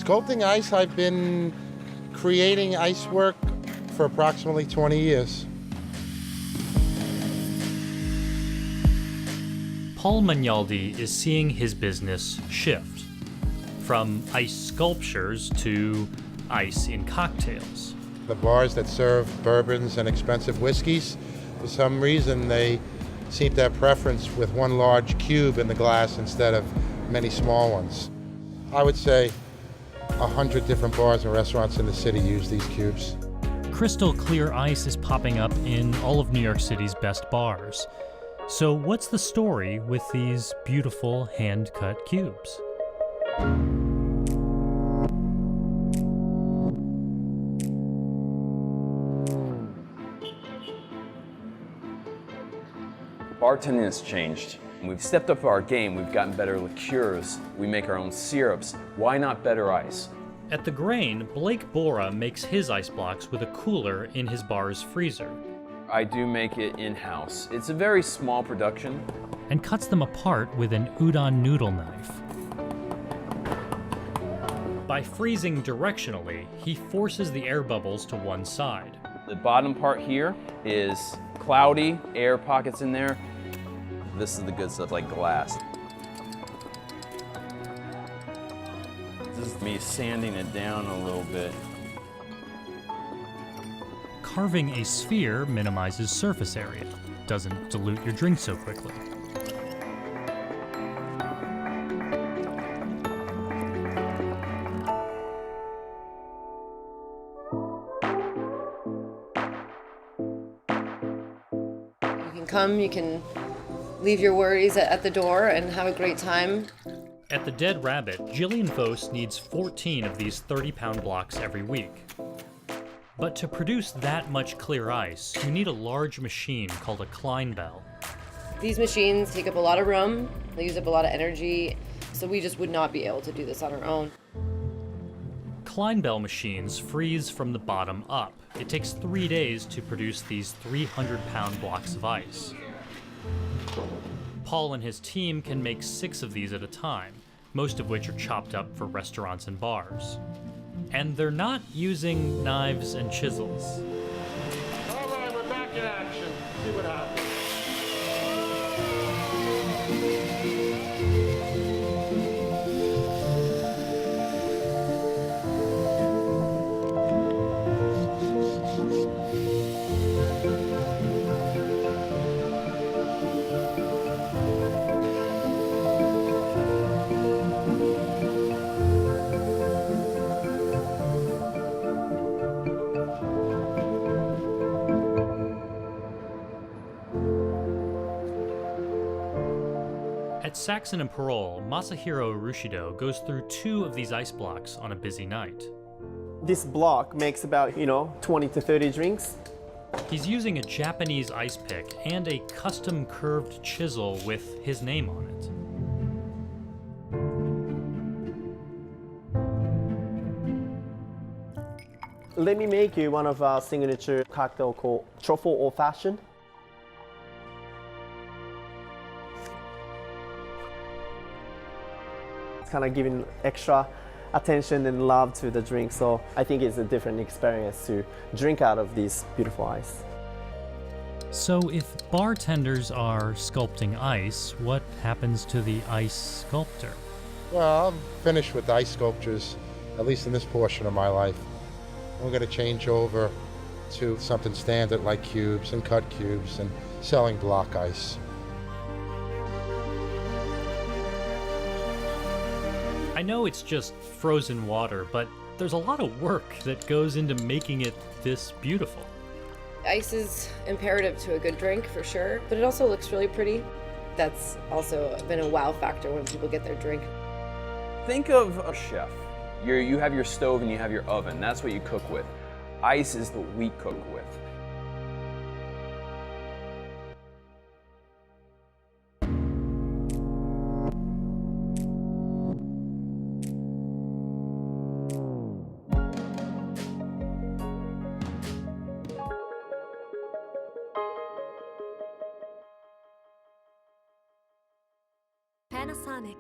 Sculpting ice, I've been creating ice work for approximately 20 years. Paul Magnaldi is seeing his business shift from ice sculptures to ice in cocktails. The bars that serve bourbons and expensive whiskeys, for some reason they seem to have preference with one large cube in the glass instead of many small ones. I would say 100 different bars and restaurants in the city use these cubes. Crystal clear ice is popping up in all of New York City's best bars. So what's the story with these beautiful hand-cut cubes? Bartending has changed. We've stepped up our game. We've gotten better liqueurs. We make our own syrups. Why not better ice? At the Grain, Blake Bora makes his ice blocks with a cooler in his bar's freezer. I do make it in-house. It's a very small production. And cuts them apart with an udon noodle knife. By freezing directionally, he forces the air bubbles to one side. The bottom part here is cloudy, air pockets in there. This is the good stuff, like glass. This is me sanding it down a little bit. Carving a sphere minimizes surface area, doesn't dilute your drink so quickly. You can come, you can leave your worries at the door and have a great time. At the Dead Rabbit, Jillian Vos needs 14 of these 30-pound blocks every week. But to produce that much clear ice, you need a large machine called a Klein Bell. These machines take up a lot of room, they use up a lot of energy, so we just would not be able to do this on our own. Klein Bell machines freeze from the bottom up. It takes 3 days to produce these 300-pound blocks of ice. Paul and his team can make 6 of these at a time, most of which are chopped up for restaurants and bars. And they're not using knives and chisels. All right, we're back in action. See what happens. At Saxon and Parole, Masahiro Rushido goes through 2 of these ice blocks on a busy night. This block makes about, 20 to 30 drinks. He's using a Japanese ice pick and a custom curved chisel with his name on it. Let me make you one of our signature cocktail called Truffle Old Fashioned. It's kind of giving extra attention and love to the drink, so I think it's a different experience to drink out of this beautiful ice. So if bartenders are sculpting ice, what happens to the ice sculptor? Well, I'm finished with ice sculptures, at least in this portion of my life. We're going to change over to something standard like cubes and cut cubes and selling block ice. I know it's just frozen water, but there's a lot of work that goes into making it this beautiful. Ice is imperative to a good drink, for sure, but it also looks really pretty. That's also been a wow factor when people get their drink. Think of a chef. You have your stove and you have your oven. That's what you cook with. Ice is what we cook with. Panasonic